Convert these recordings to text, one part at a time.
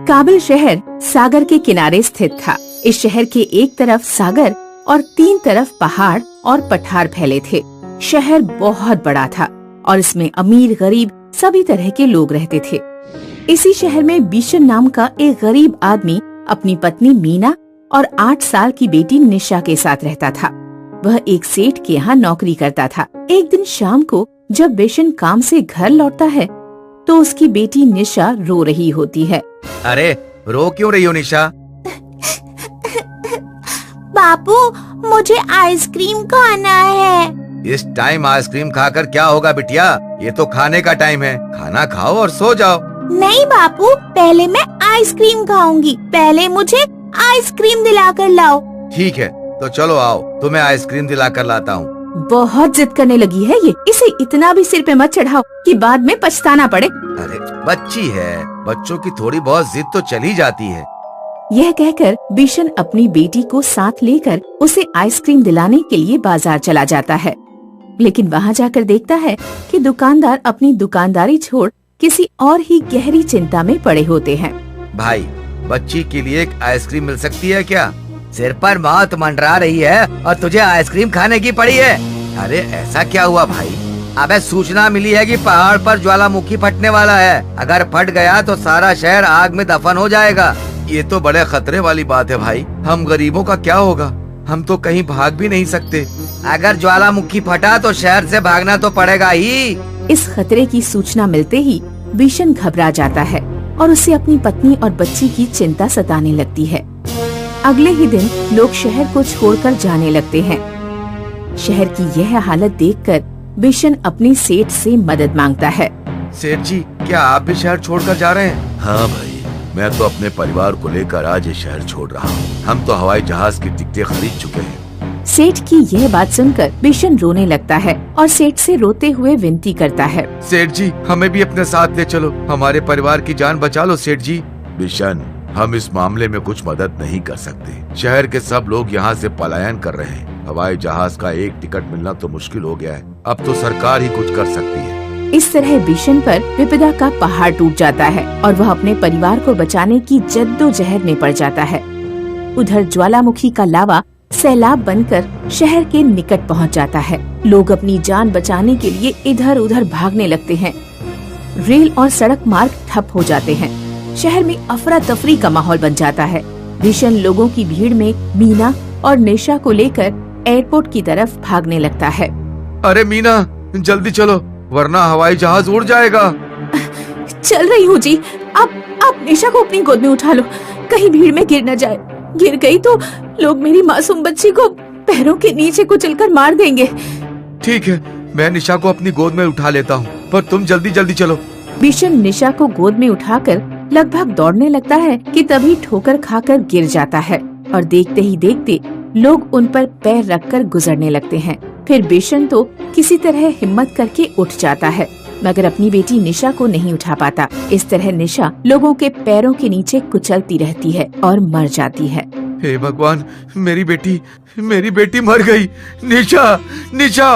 काबिल शहर सागर के किनारे स्थित था। इस शहर के एक तरफ सागर और 3 तरफ पहाड़ और पठार फैले थे। शहर बहुत बड़ा था और इसमें अमीर गरीब सभी तरह के लोग रहते थे। इसी शहर में बिशन नाम का एक गरीब आदमी अपनी पत्नी मीना और 8 साल की बेटी निशा के साथ रहता था। वह एक सेठ के यहाँ नौकरी करता था। एक दिन शाम को जब बिशन काम से घर लौटता है तो उसकी बेटी निशा रो रही होती है। अरे रो क्यों रही हो निशा? बापू, मुझे आइसक्रीम खाना है। इस टाइम आइसक्रीम खाकर क्या होगा बिटिया? ये तो खाने का टाइम है। खाना खाओ और सो जाओ। नहीं बापू, पहले मैं आइसक्रीम खाऊंगी। पहले मुझे आइसक्रीम दिलाकर लाओ। ठीक है, तो चलो आओ, तुम्हें आइसक्रीम दिलाकर लाता हूँ। बहुत जिद करने लगी है ये। इसे इतना भी सिर पे मत चढ़ाओ कि बाद में पछताना पड़े। अरे बच्ची है, बच्चों की थोड़ी बहुत जिद तो चली जाती है। यह कहकर बिशन अपनी बेटी को साथ लेकर उसे आइसक्रीम दिलाने के लिए बाजार चला जाता है। लेकिन वहाँ जाकर देखता है कि दुकानदार अपनी दुकानदारी छोड़ किसी और ही गहरी चिंता में पड़े होते हैं। भाई, बच्ची के लिए एक आइसक्रीम मिल सकती है क्या? सिर पर मौत मंडरा रही है और तुझे आइसक्रीम खाने की पड़ी है। अरे ऐसा क्या हुआ भाई? अबे सूचना मिली है कि पहाड़ पर ज्वालामुखी फटने वाला है। अगर फट गया तो सारा शहर आग में दफन हो जाएगा। ये तो बड़े खतरे वाली बात है भाई। हम गरीबों का क्या होगा? हम तो कहीं भाग भी नहीं सकते। अगर ज्वालामुखी फटा तो शहर से भागना तो पड़ेगा ही। इस खतरे की सूचना मिलते ही बिशन घबरा जाता है और उसे अपनी पत्नी और बच्ची की चिंता सताने लगती है। अगले ही दिन लोग शहर को छोड़कर जाने लगते हैं। शहर की यह हालत देखकर बिशन अपने सेठ से मदद मांगता है। सेठ जी, क्या आप भी शहर छोड़कर जा रहे हैं? हाँ भाई, मैं तो अपने परिवार को लेकर आज ये शहर छोड़ रहा हूँ। हम तो हवाई जहाज की टिकटें खरीद चुके हैं। सेठ की यह बात सुनकर बिशन रोने लगता है और सेठ से रोते हुए विनती करता है। सेठ जी, हमें भी अपने साथ ले चलो। हमारे परिवार की जान बचा लो सेठ जी। बिशन, हम इस मामले में कुछ मदद नहीं कर सकते। शहर के सब लोग यहाँ से पलायन कर रहे हैं। हवाई जहाज का एक टिकट मिलना तो मुश्किल हो गया है। अब तो सरकार ही कुछ कर सकती है। इस तरह बिशन पर विपदा का पहाड़ टूट जाता है और वह अपने परिवार को बचाने की जद्दोजहद में पड़ जाता है। उधर ज्वालामुखी का लावा सैलाब बनकर शहर के निकट पहुंच जाता है। लोग अपनी जान बचाने के लिए इधर उधर भागने लगते हैं। रेल और सड़क मार्ग ठप हो जाते हैं। शहर में अफरा तफरी का माहौल बन जाता है। बिशन लोगों की भीड़ में मीना और निशा को लेकर एयरपोर्ट की तरफ भागने लगता है। अरे मीना, जल्दी चलो वरना हवाई जहाज उड़ जाएगा। चल रही हूँ जी। आप निशा को अपनी गोद में उठा लो, कहीं भीड़ में गिर न जाए। गिर गई तो लोग मेरी मासूम बच्ची को पैरों के नीचे कुचलकर मार देंगे। ठीक है, मैं निशा को अपनी गोद में उठा लेता हूँ, पर तुम जल्दी जल्दी चलो। बिशन निशा को गोद में उठाकर लगभग दौड़ने लगता है कि तभी ठोकर खाकर गिर जाता है और देखते ही देखते लोग उन पर पैर रखकर गुजरने लगते हैं। फिर बिशन तो किसी तरह हिम्मत करके उठ जाता है, मगर अपनी बेटी निशा को नहीं उठा पाता। इस तरह निशा लोगों के पैरों के नीचे कुचलती रहती है और मर जाती है। हे भगवान, मेरी बेटी मर गई। निशा, निशा,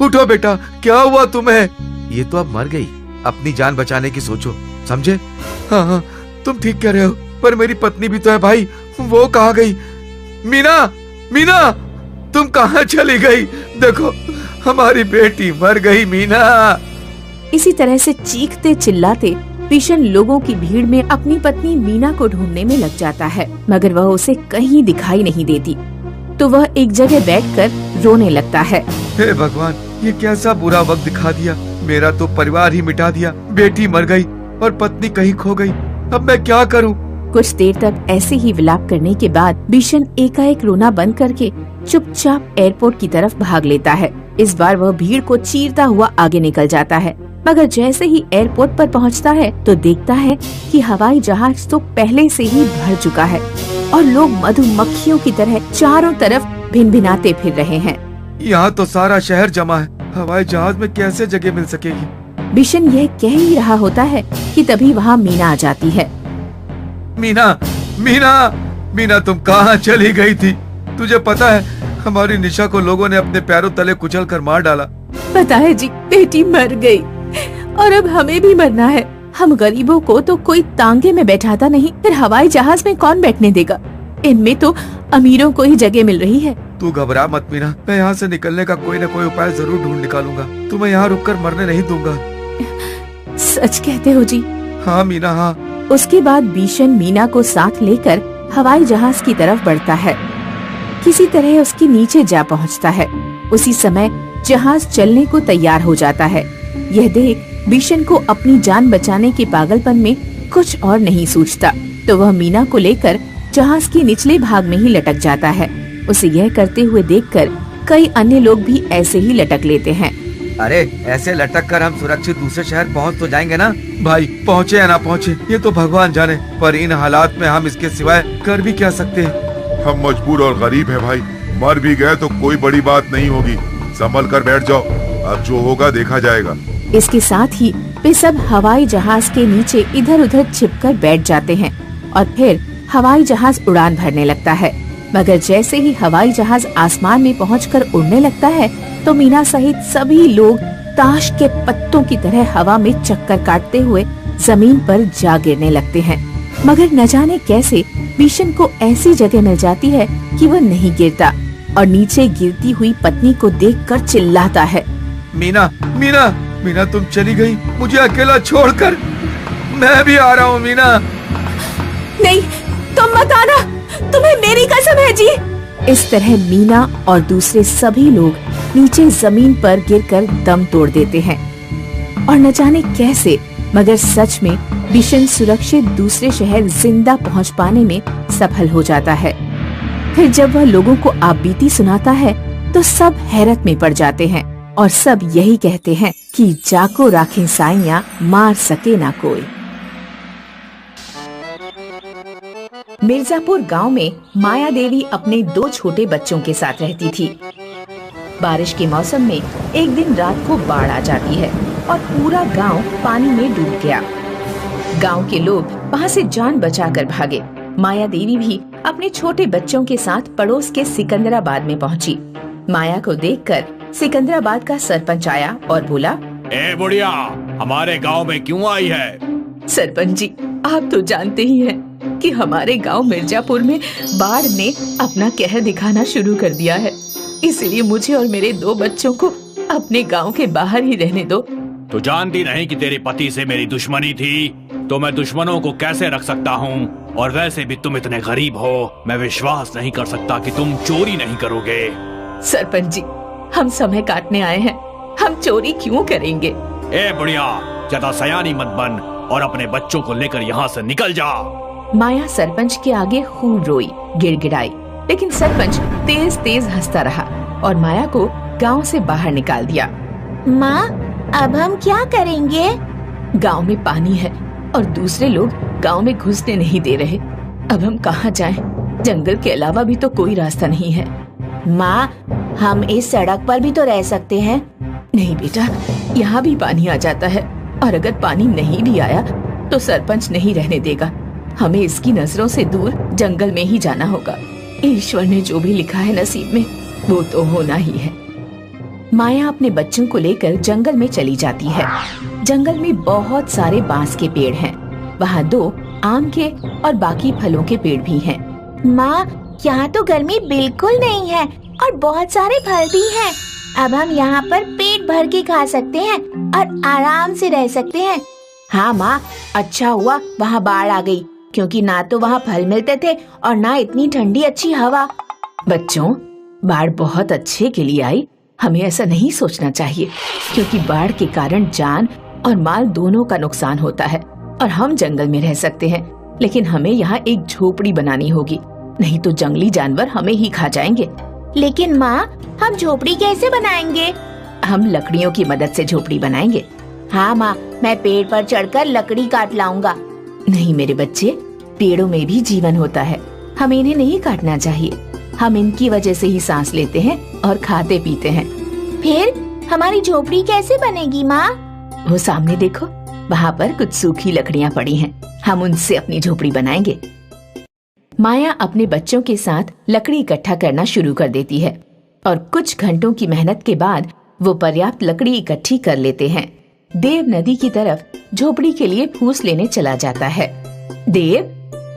उठो बेटा, क्या हुआ तुम्हें? ये तो अब मर गई। अपनी जान बचाने की सोचो, समझे? हाँ, तुम ठीक कह रहे हो, पर मेरी पत्नी भी तो है भाई। वो कहाँ गई? मीना, तुम कहाँ चली गई? देखो, हमारी बेटी मर गई। मीना। इसी तरह से चीखते चिल्लाते बिशन लोगों की भीड़ में अपनी पत्नी मीना को ढूंढने में लग जाता है, मगर वह उसे कहीं दिखाई नहीं देती। तो वह एक जगह बैठकर रोने लगता है। हे भगवान, ये कैसा बुरा वक्त दिखा दिया। मेरा तो परिवार ही मिटा दिया। बेटी मर गई और पत्नी कहीं खो गई। अब मैं क्या करूं? कुछ देर तक ऐसे ही विलाप करने के बाद बिशन एकाएक रोना बंद करके चुपचाप एयरपोर्ट की तरफ भाग लेता है। इस बार वह भीड़ को चीरता हुआ आगे निकल जाता है, मगर जैसे ही एयरपोर्ट पर पहुंचता है तो देखता है कि हवाई जहाज तो पहले से ही भर चुका है और लोग मधुमक्खियों की तरह चारों तरफ भिनभिनाते फिर रहे हैं। यहाँ तो सारा शहर जमा है। हवाई जहाज में कैसे जगह मिल सकेगी? बिशन यह कह ही रहा होता है कि तभी वहाँ मीना आ जाती है। मीना, तुम कहाँ चली गई थी? तुझे पता है, हमारी निशा को लोगों ने अपने पैरों तले कुचल कर मार डाला। पता है जी, बेटी मर गई और अब हमें भी मरना है। हम गरीबों को तो कोई तांगे में बैठाता नहीं, फिर हवाई जहाज में कौन बैठने देगा? इनमें तो अमीरों को ही जगह मिल रही है। तू घबरा मत मीना, मैं यहाँ से निकलने का कोई न कोई उपाय जरूर ढूंढ निकालूंगा। तुम्हें यहाँ रुककर मरने नहीं दूंगा। सच कहते हो जी? हाँ मीना, हाँ। उसके बाद बिशन मीना को साथ लेकर हवाई जहाज की तरफ बढ़ता है। किसी तरह उसके नीचे जा पहुंचता है। उसी समय जहाज चलने को तैयार हो जाता है। यह देख बिशन को अपनी जान बचाने के पागलपन में कुछ और नहीं सूझता, तो वह मीना को लेकर जहाज के निचले भाग में ही लटक जाता है। उसे यह करते हुए देखकर कई अन्य लोग भी ऐसे ही लटक लेते हैं। अरे ऐसे लटक कर हम सुरक्षित दूसरे शहर पहुंच तो जाएंगे ना? भाई पहुँचे या ना पहुँचे ये तो भगवान जाने, पर इन हालात में हम इसके सिवाय कर भी क्या सकते हैं। हम मजबूर और गरीब हैं भाई, मर भी गए तो कोई बड़ी बात नहीं होगी। संभल कर बैठ जाओ, अब जो होगा देखा जाएगा। इसके साथ ही वे सब हवाई जहाज के नीचे इधर उधर छिपकर बैठ जाते हैं और फिर हवाई जहाज उड़ान भरने लगता है। मगर जैसे ही हवाई जहाज आसमान में पहुंचकर उड़ने लगता है तो मीना सहित सभी लोग ताश के पत्तों की तरह हवा में चक्कर काटते हुए जमीन पर जा गिरने लगते हैं। मगर न जाने कैसे बिशन को ऐसी जगह मिल जाती है कि वह नहीं गिरता और नीचे गिरती हुई पत्नी को देखकर चिल्लाता है, मीना मीना मीना, तुम चली गई मुझे अकेला छोड़कर। मैं भी आ रहा हूँ मीना। नहीं, तुम मत आना, तुम्हें मेरी कसम है जी। इस तरह मीना और दूसरे सभी लोग नीचे जमीन पर गिरकर दम तोड़ देते हैं और न जाने कैसे मगर सच में बिशन सुरक्षित दूसरे शहर जिंदा पहुंच पाने में सफल हो जाता है। फिर जब वह लोगों को आपबीती सुनाता है तो सब हैरत में पड़ जाते हैं और सब यही कहते हैं कि जाको राखें साइयां, मार सके ना कोई। मिर्जापुर गांव में माया देवी अपने 2 छोटे बच्चों के साथ रहती थी। बारिश के मौसम में एक दिन रात को बाढ़ आ जाती है और पूरा गांव पानी में डूब गया। गांव के लोग वहां से जान बचाकर भागे। माया देवी भी अपने छोटे बच्चों के साथ पड़ोस के सिकंदराबाद में पहुंची। माया को देखकर सिकंदराबाद का सरपंच आया और बोला, ए बुढ़िया, हमारे गांव में क्यों आई है? सरपंच जी, आप तो जानते ही हैं कि हमारे गांव मिर्जापुर में बाढ़ ने अपना कहर दिखाना शुरू कर दिया है। इसलिए मुझे और मेरे 2 बच्चों को अपने गांव के बाहर ही रहने दो। तो जानती नहीं कि तेरे पति से मेरी दुश्मनी थी, तो मैं दुश्मनों को कैसे रख सकता हूँ? और वैसे भी तुम इतने गरीब हो, मैं विश्वास नहीं कर सकता कि तुम चोरी नहीं करोगे। सरपंच जी, हम समय काटने आए हैं, हम चोरी क्यों करेंगे? ए बुढ़िया, ज्यादा सयानी मत बन और अपने बच्चों को लेकर यहाँ से निकल जा। माया सरपंच के आगे खूब रोई, गिड़गिड़ाई, लेकिन सरपंच तेज तेज हंसता रहा और माया को गांव से बाहर निकाल दिया। माँ, अब हम क्या करेंगे? गांव में पानी है और दूसरे लोग गांव में घुसने नहीं दे रहे। अब हम कहाँ जाएं? जंगल के अलावा भी तो कोई रास्ता नहीं है। माँ, हम इस सड़क पर भी तो रह सकते हैं। नहीं बेटा, यहाँ भी पानी आ जाता है और अगर पानी नहीं भी आया तो सरपंच नहीं रहने देगा। हमें इसकी नजरों से दूर जंगल में ही जाना होगा। ईश्वर ने जो भी लिखा है नसीब में वो तो होना ही है। माया अपने बच्चों को लेकर जंगल में चली जाती है। जंगल में बहुत सारे बांस के पेड़ हैं। वहाँ 2 आम के और बाकी फलों के पेड़ भी हैं। माँ, यहाँ तो गर्मी बिल्कुल नहीं है और बहुत सारे फल भी हैं। अब हम यहाँ पर पेट भर के खा सकते हैं और आराम से रह सकते हैं। हाँ माँ, अच्छा हुआ वहाँ बाढ़ आ गई, क्योंकि ना तो वहाँ फल मिलते थे और ना इतनी ठंडी अच्छी हवा। बच्चों, बाढ़ बहुत अच्छे के लिए आई। हमें ऐसा नहीं सोचना चाहिए, क्योंकि बाढ़ के कारण जान और माल दोनों का नुकसान होता है। और हम जंगल में रह सकते हैं, लेकिन हमें यहाँ एक झोपड़ी बनानी होगी, नहीं तो जंगली जानवर हमें ही खा जाएंगे। लेकिन माँ, हम झोपड़ी कैसे बनाएंगे? हम लकड़ियों की मदद से झोपड़ी बनाएंगे। हाँ माँ, मैं पेड़ पर चढ़कर लकड़ी काट लाऊंगा। नहीं मेरे बच्चे, पेड़ों में भी जीवन होता है, हमें इन्हें नहीं काटना चाहिए। हम इनकी वजह से ही सांस लेते हैं और खाते पीते हैं। फिर हमारी झोपड़ी कैसे बनेगी माँ? वो सामने देखो, वहाँ पर कुछ सूखी लकड़ियाँ पड़ी हैं, हम उनसे अपनी झोपड़ी बनाएंगे। माया अपने बच्चों के साथ लकड़ी इकट्ठा करना शुरू कर देती है और कुछ घंटों की मेहनत के बाद वो पर्याप्त लकड़ी इकट्ठी कर लेते हैं। देव नदी की तरफ झोपड़ी के लिए फूस लेने चला जाता है। देव,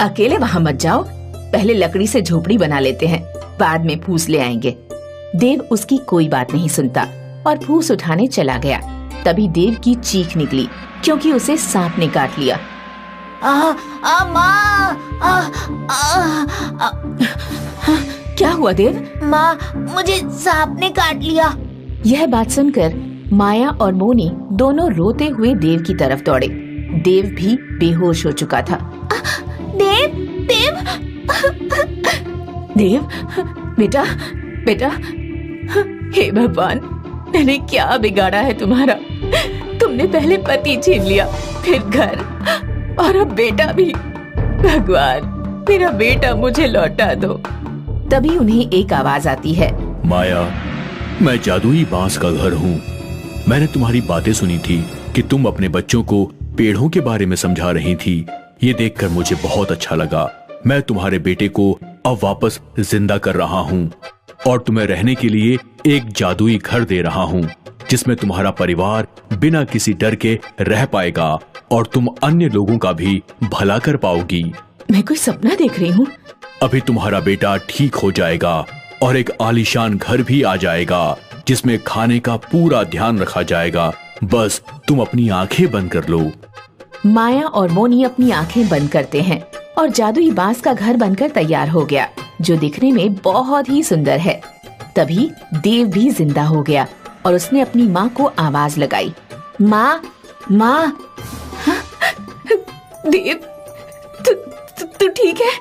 अकेले वहाँ मत जाओ, पहले लकड़ी से झोपड़ी बना लेते हैं, बाद में फूस ले आएंगे। देव उसकी कोई बात नहीं सुनता और फूस उठाने चला गया। तभी देव की चीख निकली क्योंकि उसे सांप ने काट लिया। माँ, क्या हुआ देव? माँ, मुझे सांप ने काट लिया। यह बात सुनकर माया और मोनी दोनों रोते हुए देव की तरफ दौड़े। देव भी बेहोश हो चुका था। देव, देव, देव, बेटा, बेटा, हे भगवान, मैंने क्या बिगाड़ा है तुम्हारा? तुमने पहले पति छीन लिया, फिर घर, और अब बेटा भी। भगवान, मेरा बेटा मुझे लौटा दो। तभी उन्हें एक आवाज आती है। माया, मैं जादुई बांस का घर हूँ। मैंने तुम्हारी बातें सुनी थी कि तुम अपने बच्चों को पेड़ों के बारे में समझा रही थी। ये देखकर मुझे बहुत अच्छा लगा। मैं तुम्हारे बेटे को अब वापस जिंदा कर रहा हूँ और तुम्हें रहने के लिए एक जादुई घर दे रहा हूँ जिसमें तुम्हारा परिवार बिना किसी डर के रह पाएगा और तुम अन्य लोगों का भी भला कर पाओगी। मैं कोई सपना देख रही हूँ? अभी तुम्हारा बेटा ठीक हो जाएगा और एक आलीशान घर भी आ जाएगा जिसमें खाने का पूरा ध्यान रखा जाएगा। बस तुम अपनी आंखें बंद कर लो। माया और मोनी अपनी आंखें बंद करते हैं और जादुई बांस का घर बनकर तैयार हो गया, जो दिखने में बहुत ही सुंदर है। तभी देव भी जिंदा हो गया और उसने अपनी माँ को आवाज लगाई। माँ, माँ। देव, तू ठीक है?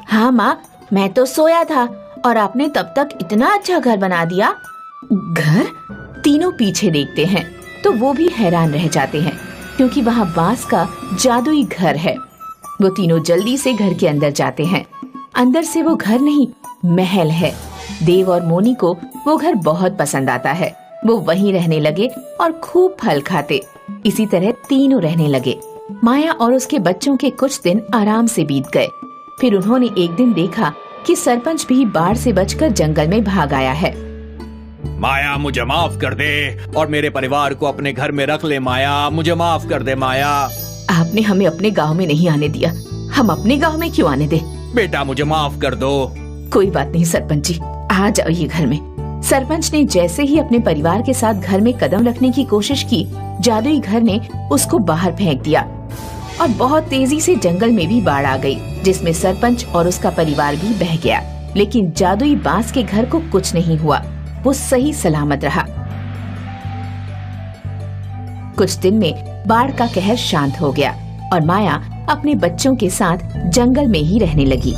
हाँ माँ, मैं तो सोया था और आपने तब तक इतना अच्छा घर बना दिया। घर? तीनों पीछे देखते हैं तो वो भी हैरान रह जाते हैं क्योंकि वहाँ बांस का जादुई घर है। वो तीनों जल्दी से घर के अंदर जाते हैं। अंदर से वो घर नहीं, महल है। देव और मोनी को वो घर बहुत पसंद आता है। वो वहीं रहने लगे और खूब फल खाते। इसी तरह तीनों रहने लगे। माया और उसके बच्चों के कुछ दिन आराम से बीत गए। फिर उन्होंने एक दिन देखा कि सरपंच भी बाढ़ से बचकर जंगल में भाग आया है। माया, मुझे माफ कर दे और मेरे परिवार को अपने घर में रख ले। माया, मुझे माफ कर दे। माया, आपने हमें अपने गांव में नहीं आने दिया, हम अपने गांव में क्यों आने दे? बेटा, मुझे माफ कर दो। कोई बात नहीं सरपंच जी, आ जाइए घर में। सरपंच ने जैसे ही अपने परिवार के साथ घर में कदम रखने की कोशिश की, जादुई घर ने उसको बाहर फेंक दिया और बहुत तेजी से जंगल में भी बाढ़ आ गई, जिसमें सरपंच और उसका परिवार भी बह गया। लेकिन जादुई बांस के घर को कुछ नहीं हुआ, वो सही सलामत रहा। कुछ दिन में बाढ़ का कहर शांत हो गया और माया अपने बच्चों के साथ जंगल में ही रहने लगी।